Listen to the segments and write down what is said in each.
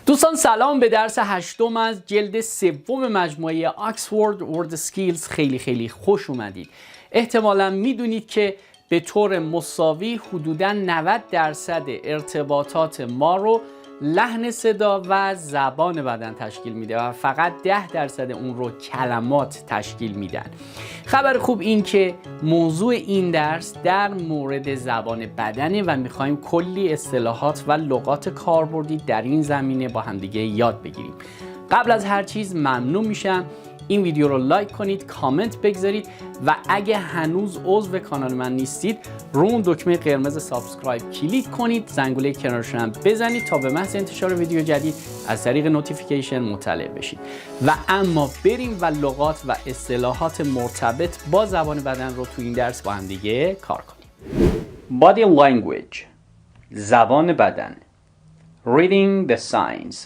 دوستان سلام، به درس هشتم از جلد سوم مجموعه آکسفورد ورد اسکیلز خیلی خوش اومدید. احتمالا میدونید که به طور مساوی حدوداً 90% ارتباطات ما رو لحن صدا و زبان بدن تشکیل میده و فقط 10% اون رو کلمات تشکیل میدن. خبر خوب این که موضوع این درس در مورد زبان بدنه و میخوایم کلی اصطلاحات و لغات کاربردی در این زمینه با همدیگه یاد بگیریم. قبل از هر چیز ممنون میشم این ویدیو رو لایک کنید، کامنت بگذارید و اگه هنوز عضو کانال من نیستید رو اون دکمه قرمز سابسکرایب کلیک کنید، زنگوله کنارش هم بزنید تا به محض انتشار ویدیو جدید از طریق نوتیفیکیشن مطلع بشید. و اما بریم و لغات و اصطلاحات مرتبط با زبان بدن رو تو این درس با هم دیگه کار کنیم. Body language، زبان بدن. Reading the signs،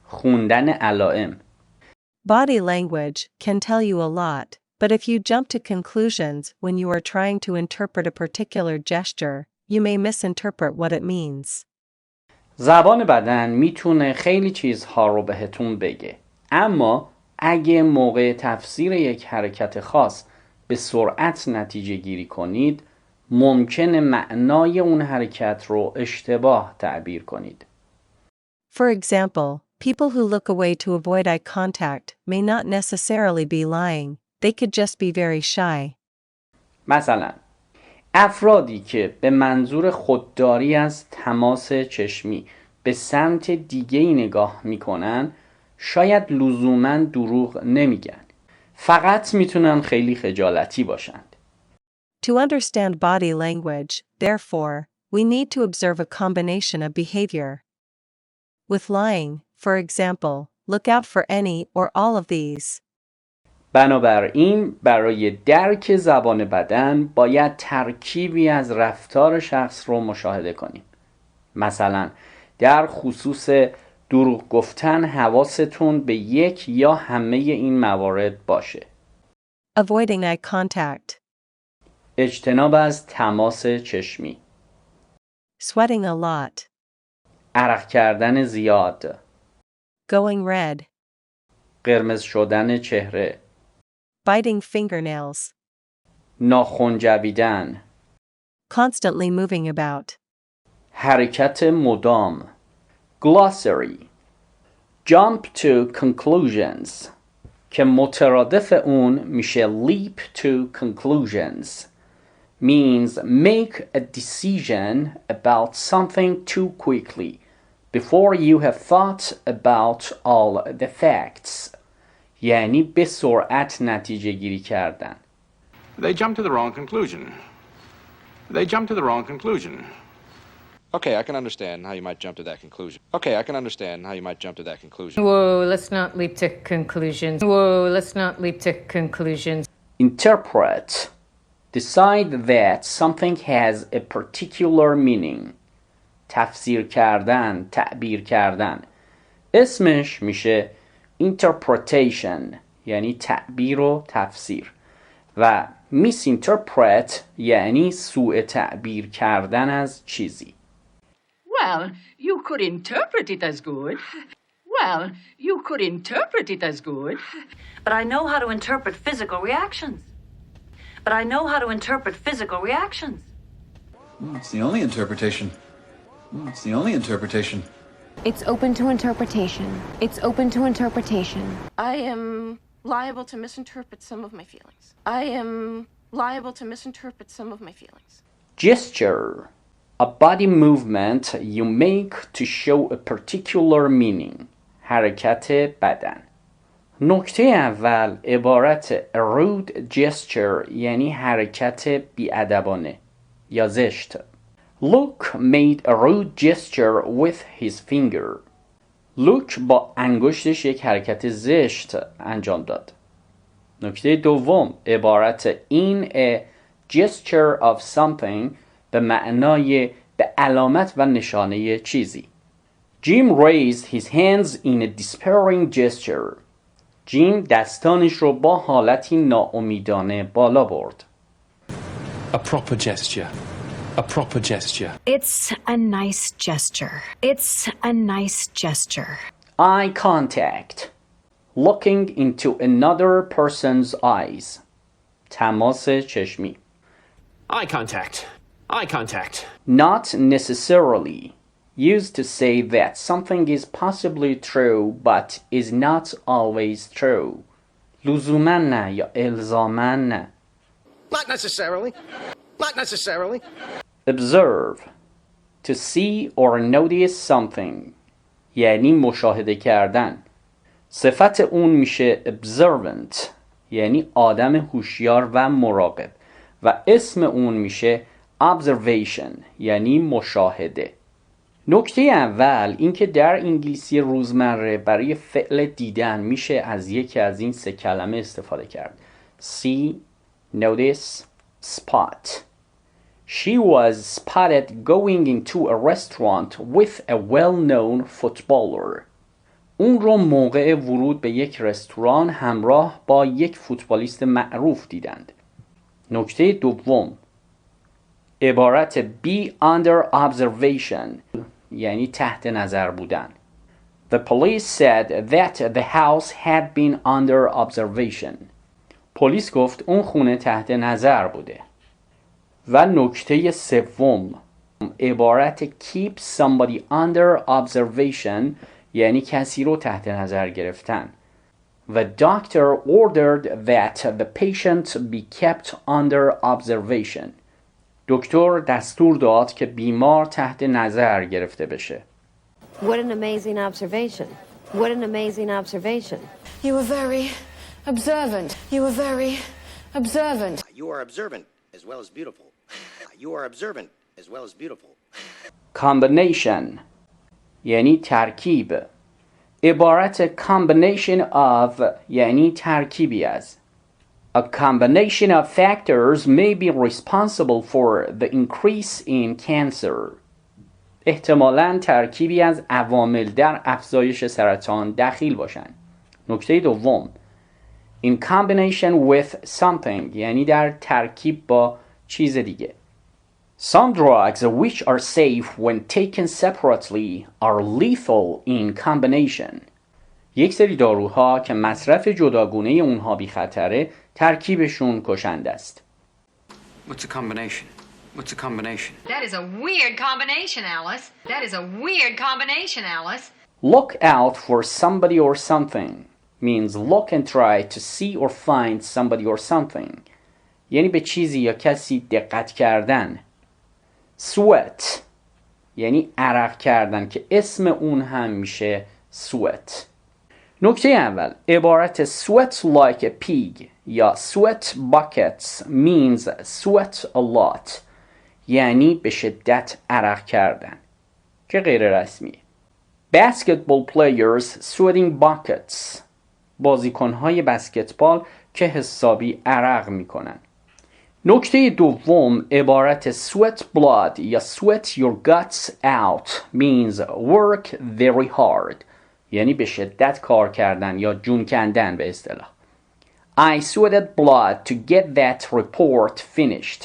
خوندن علائم. Body language can tell you a lot, but if you jump to conclusions when you are trying to interpret a particular gesture, you may misinterpret what it means. زبان بدن میتونه خیلی چیزها رو بهتون بگه، اما اگه موقع تفسیر یک حرکت خاص به سرعت نتیجه گیری کنید، ممکنه معنای اون حرکت رو اشتباه تعبیر کنید. For example, people who look away to avoid eye contact may not necessarily be lying, they could just be very shy. مثلا افرادی که به منظور خودداری از تماس چشمی به سمت دیگه‌ای نگاه میکنن شاید لزوماً دروغ نمیگن، فقط میتونن خیلی خجالتی باشند. To understand body language, therefore, we need to observe a combination of behavior. With lying, for example, look out for any or all of these. بنابراین برای درک زبان بدن باید ترکیبی از رفتار شخص رو مشاهده کنیم. مثلا در خصوص دروغ گفتن حواستون به یک یا همه این موارد باشه. Avoiding eye contact. اجتناب از تماس چشمی. Sweating a lot. عرق کردن زیاد. Going red. قرمز شدن چهره. Biting fingernails. ناخن جویدن. Constantly moving about. حرکت مدام. Glossary. Jump to conclusions که مترادف اون میشه leap to conclusions means make a decision about something too quickly before you have thought about all the facts. یعنی به سرعت نتیجه گیری کردن. They jumped to the wrong conclusion. They jumped to the wrong conclusion. Okay, I can understand how you might jump to that conclusion. Okay, I can understand how you might jump to that conclusion. Whoa, let's not leap to conclusions. Whoa, let's not leap to conclusions. Interpret. Decide that something has a particular meaning. تفسیر کردن، تعبیر کردن. اسمش میشه interpretation، یعنی تعبیر و تفسیر، و misinterpret یعنی سوء تعبیر کردن از چیزی. Well, you could interpret it as good. Well, you could interpret it as good. But I know how to interpret physical reactions. But I know how to interpret physical reactions. It's the only interpretation. It's the only interpretation. It's open to interpretation. It's open to interpretation. I am liable to misinterpret some of my feelings. I am liable to misinterpret some of my feelings. Gesture. A body movement you make to show a particular meaning. حرکت بدن. نکته اول عبارت a rude gesture یعنی حرکت بی‌ادبانه یا زشت. Luke made a rude gesture with his finger. لوک با انگشتش یک حرکت زشت انجام داد. نکته دوم عبارت in a gesture of something به معنای به علامت و نشانه چیزی. Jim raised his hands in a despairing gesture. جیم دستانش رو با حالتی ناامیدانه بالا برد. A proper gesture. A proper gesture. It's a nice gesture. It's a nice gesture. Eye contact. Looking into another person's eyes. تماس چشمی. Eye contact. Eye contact. Not necessarily. Used to say that something is possibly true but is not always true. لزوما نه یا الزاما نه. Not necessarily. Not necessarily. Observe. To see or notice something. یعنی مشاهده کردن. صفت اون میشه observant. یعنی آدم هوشیار و مراقب. و اسم اون میشه observation. یعنی مشاهده. نکته اول اینکه در انگلیسی روزمره برای فعل دیدن میشه از یکی از این سه کلمه استفاده کرد. See, notice, spot. She was spotted going into a restaurant with a well-known footballer. اون رو موقع ورود به یک رستوران همراه با یک فوتبالیست معروف دیدند. نکته دوم، عبارت be under observation یعنی تحت نظر بودن. The police said that the house had been under observation. پلیس گفت اون خونه تحت نظر بوده. و نکته سوم، عبارت keep somebody under observation یعنی کسی رو تحت نظر گرفتن. The doctor ordered that the patient be kept under observation. دکتر دستور داد که بیمار تحت نظر گرفته بشه. What an amazing observation. What an amazing observation. You were very observant. You were very observant. You are observant as well as beautiful. You are observant as well as beautiful. Combination یعنی ترکیب. عبارت combination of یعنی ترکیبی از. A combination of factors may be responsible for the increase in cancer. احتمالاً ترکیبی از عوامل در افزایش سرطان دخیل باشند. نکته دوم، in combination with something یعنی در ترکیب با چیز دیگه. Some drugs which are safe when taken separately are lethal in combination. یک سری داروها که مصرف جداگونه اونها بی خطره ترکیبشون کشنده است. What's a combination? What's a combination? That is a weird combination, Alice. That is a weird combination, Alice. Look out for somebody or something means look and try to see or find somebody or something. یعنی به چیزی یا کسی دقت کردن. Sweat یعنی عرق کردن که اسم اون هم میشه sweat. نکته اول، عبارت sweat like a pig یا sweat buckets means sweat a lot یعنی به شدت عرق کردن که غیر رسمیه. Basketball players sweating buckets بازیکنهای بسکتبال که حسابی عرق میکنن. نکته دوم، عبارت sweat blood یا sweat your guts out means work very hard یعنی به شدت کار کردن یا جون کندن به اصطلاح. I sweated blood to get that report finished.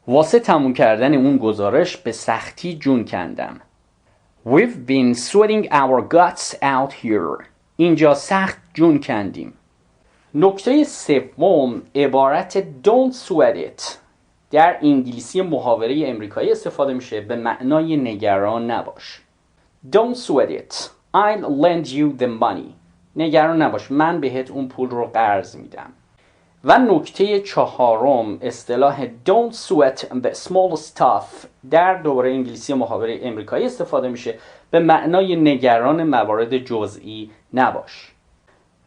واسه تموم کردن اون گزارش به سختی جون کندم. We've been sweating our guts out here. اینجا سخت جون کندیم. نکته سوم، عبارت don't sweat it در انگلیسی محاوره امریکایی استفاده میشه به معنای نگران نباش. Don't sweat it. I'll lend you the money. نگران نباش، من بهت اون پول رو قرض میدم. و نکته چهارم، اصطلاح don't sweat the small stuff در دوباره انگلیسی محاوره امریکایی استفاده میشه به معنای نگران موارد جزئی نباش.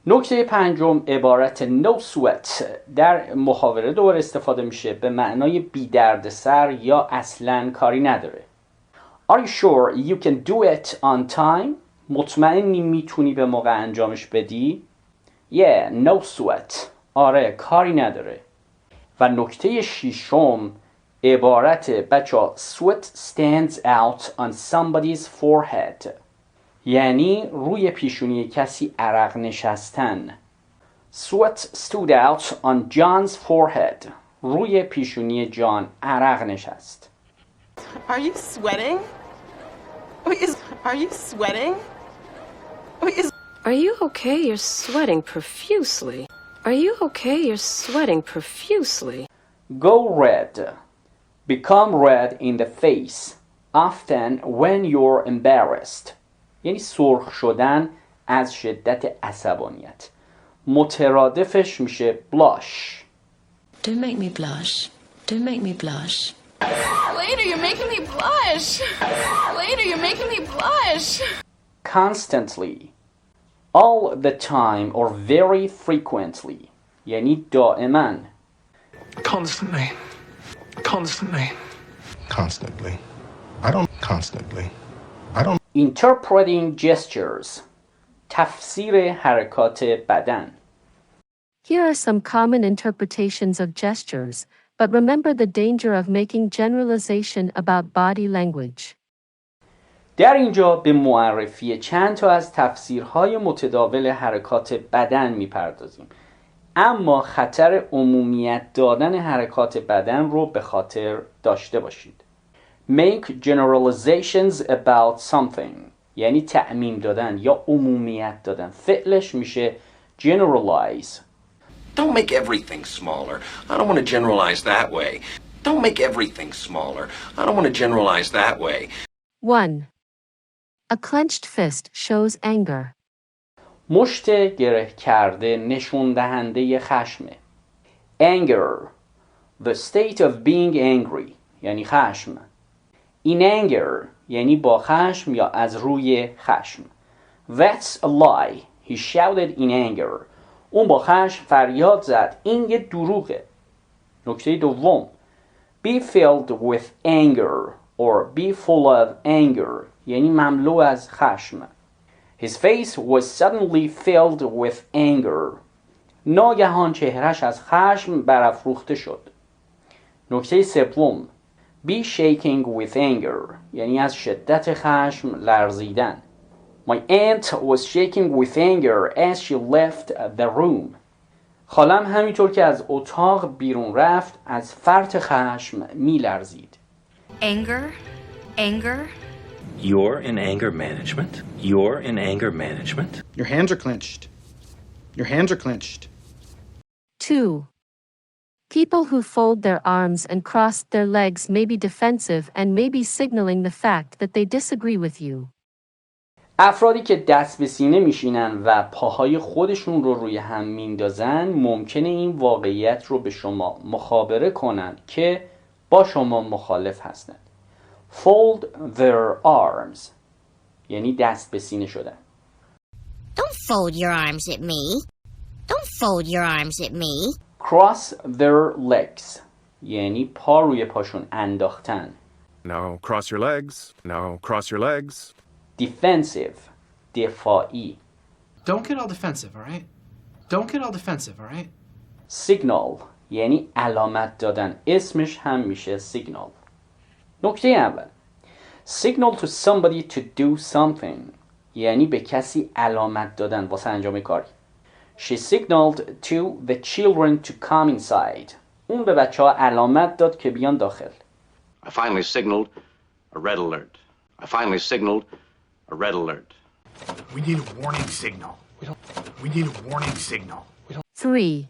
نکته پنجم، عبارت no sweat در محاوره دوباره استفاده میشه به معنای بی دردسر یا اصلاً کاری نداره. Are you sure you can do it on time? مطمئنی میتونی به موقع انجامش بدی؟ Yeah, no sweat. آره، کاری نداره. و نکته ششم، عبارت بچه sweat stands out on somebody's forehead یعنی روی پیشونی کسی عرق نشستن. Sweat stood out on John's forehead. روی پیشونی جان عرق نشست. Are you sweating? Are you sweating? Are you okay? You're sweating profusely. Are you okay? You're sweating profusely. Go red. Become red in the face. Often when you're embarrassed. یعنی سرخ شدن از شدت عصبانیت. مترادفش میشه blush. Don't make me blush. Don't make me blush. Later, you're making me blush. Later, you're making me blush. Constantly. All the time or very frequently. یعنی دائما. Constantly. Constantly. Constantly. I don't constantly. I don't. Interpreting gestures. تفسیر حرکات بدن. Here are some common interpretations of gestures, but remember the danger of making generalization about body language. در اینجا به معرفی چند تا از تفسیرهای متداول حرکات بدن میپردازیم. اما خطر عمومیت دادن حرکات بدن رو به خاطر داشته باشید. Make generalizations about something یعنی تعمیم دادن یا عمومیت دادن. فعلش میشه generalize. Don't make everything smaller. I don't want to generalize that way. Don't make everything smaller. I don't want to generalize that way. 1. A clenched fist shows anger. مشت گره کرده نشون دهنده خشمه. Anger. The state of being angry یعنی خشم. In anger یعنی با خشم یا از روی خشم. That's a lie. He shouted in anger. اون با خشم فریاد زد. این یه دروغه. نکته دوم. Be filled with anger or be full of anger یعنی مملو از خشم. His face was suddenly filled with anger. ناگهان چهرش از خشم برافروخته شد. نکته سوم. Be shaking with anger یعنی از شدت خشم لرزیدن. My aunt was shaking with anger as she left the room. خالم همینطور که از اتاق بیرون رفت از فرط خشم میلرزید. Anger. You're in anger management. You're in anger management. Your hands are clenched. Your hands are clenched. 2. People who fold their arms and cross their legs may be defensive and may be signaling the fact that they disagree with you. افرادی که دست به سینه میشینن و پاهای خودشون رو روی هم میندازن ممکنه این واقعیت رو به شما مخابره کنن که با شما مخالف هستند. Fold their arms یعنی دست به سینه شدن. Don't fold your arms at me. Don't fold your arms at me. Cross their legs یعنی پا روی پاشون انداختن. Now cross your legs. Now cross your legs. Defensive دفاعی. Don't get all defensive, all right? Don't get all defensive, all right? Signal یعنی علامت دادن. اسمش هم میشه signal. نکته اول. Signal to somebody to do something یعنی به کسی علامت دادن واسه انجام کاری. She signaled to the children to come inside. اون به بچه ها علامت داد که بیان داخل. I finally signaled a red alert. I finally signaled a red alert. We need a warning signal. We need a warning signal. 3.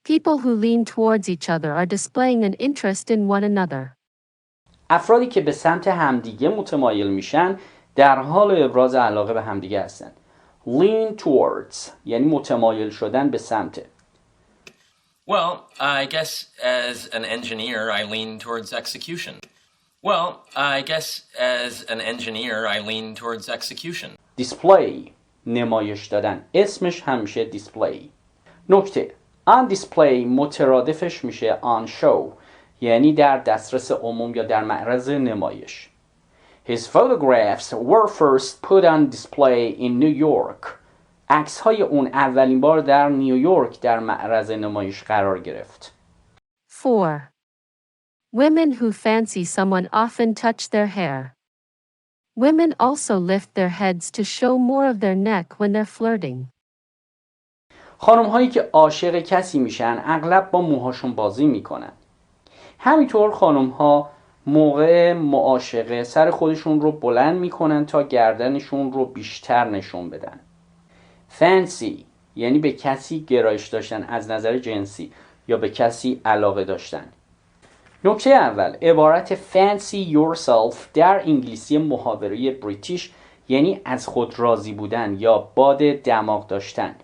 People who lean towards each other are displaying an interest in one another. افرادی که به سمت همدیگه متمایل میشن در حال ابراز علاقه به همدیگه هستن. Lean towards یعنی متمایل شدن به سمت. Well, I guess as an engineer I lean towards execution. Well, I guess as an engineer I lean towards execution. Display نمایش دادن. اسمش همیشه display. نکته. On display مترادفش میشه on show یعنی در دسترس عموم یا در معرض نمایش. His photographs were first put on display in New York. عکس‌های اون اولین بار در نیویورک در معرض نمایش قرار گرفت. 4. Women who fancy someone often touch their hair. Women also lift their heads to show more of their neck when they're flirting. خانم‌هایی که عاشق کسی میشن اغلب با موهاشون بازی میکنن. همینطور خانم‌ها موقع معاشقه سر خودشون رو بلند میکنن تا گردنشون رو بیشتر نشون بدن. fancy یعنی به کسی گرایش داشتن از نظر جنسی یا به کسی علاقه داشتن. نکته اول، عبارت fancy yourself در انگلیسی محاوره بریتیش یعنی از خود راضی بودن یا باد دماغ داشتن.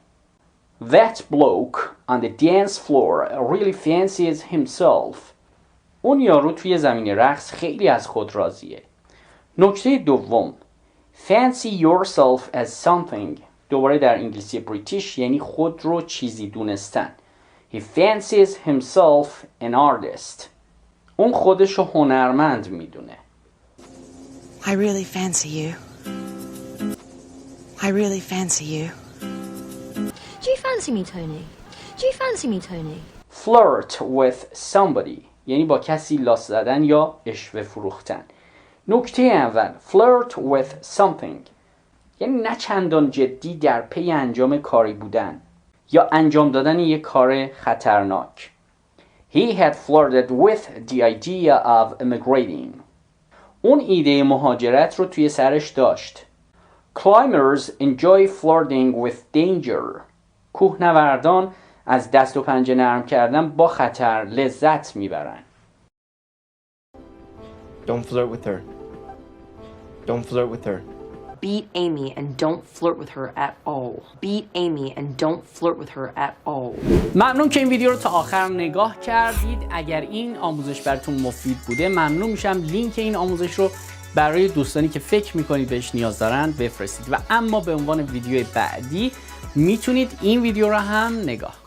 That bloke on the dance floor really fancies himself. اون یارو توی زمین رقص خیلی از خود راضیه. نکته دوم، fancy yourself as something دوباره در انگلیسی بریتیش یعنی خود رو چیزی دونستن. He fancies himself an artist. اون خودش رو هنرمند میدونه. I really fancy you. I really fancy you. Do you fancy me, Tony? Do you fancy me, Tony? Flirt with somebody یعنی با کسی لاس زدن یا عشوه فروختن. نکته اول، flirt with something یعنی نه چندان جدی در پی انجام کاری بودن یا انجام دادن یک کار خطرناک. He had flirted with the idea of immigrating. اون ایده مهاجرت رو توی سرش داشت. Climbers enjoy flirting with danger. کوهنوردان از دست و پنجه نرم کردن با خطر لذت میبرن. Don't flirt with her. Don't flirt with her. Beat Amy and don't flirt with her at all. Beat Amy and don't flirt with her at all. ممنون که این ویدیو رو تا آخر نگاه کردید. اگر این آموزش براتون مفید بوده ممنون میشم لینک این آموزش رو برای دوستانی که فکر میکنید بهش نیاز دارن بفرستید و اما به عنوان ویدیو بعدی میتونید این ویدیو رو هم نگاه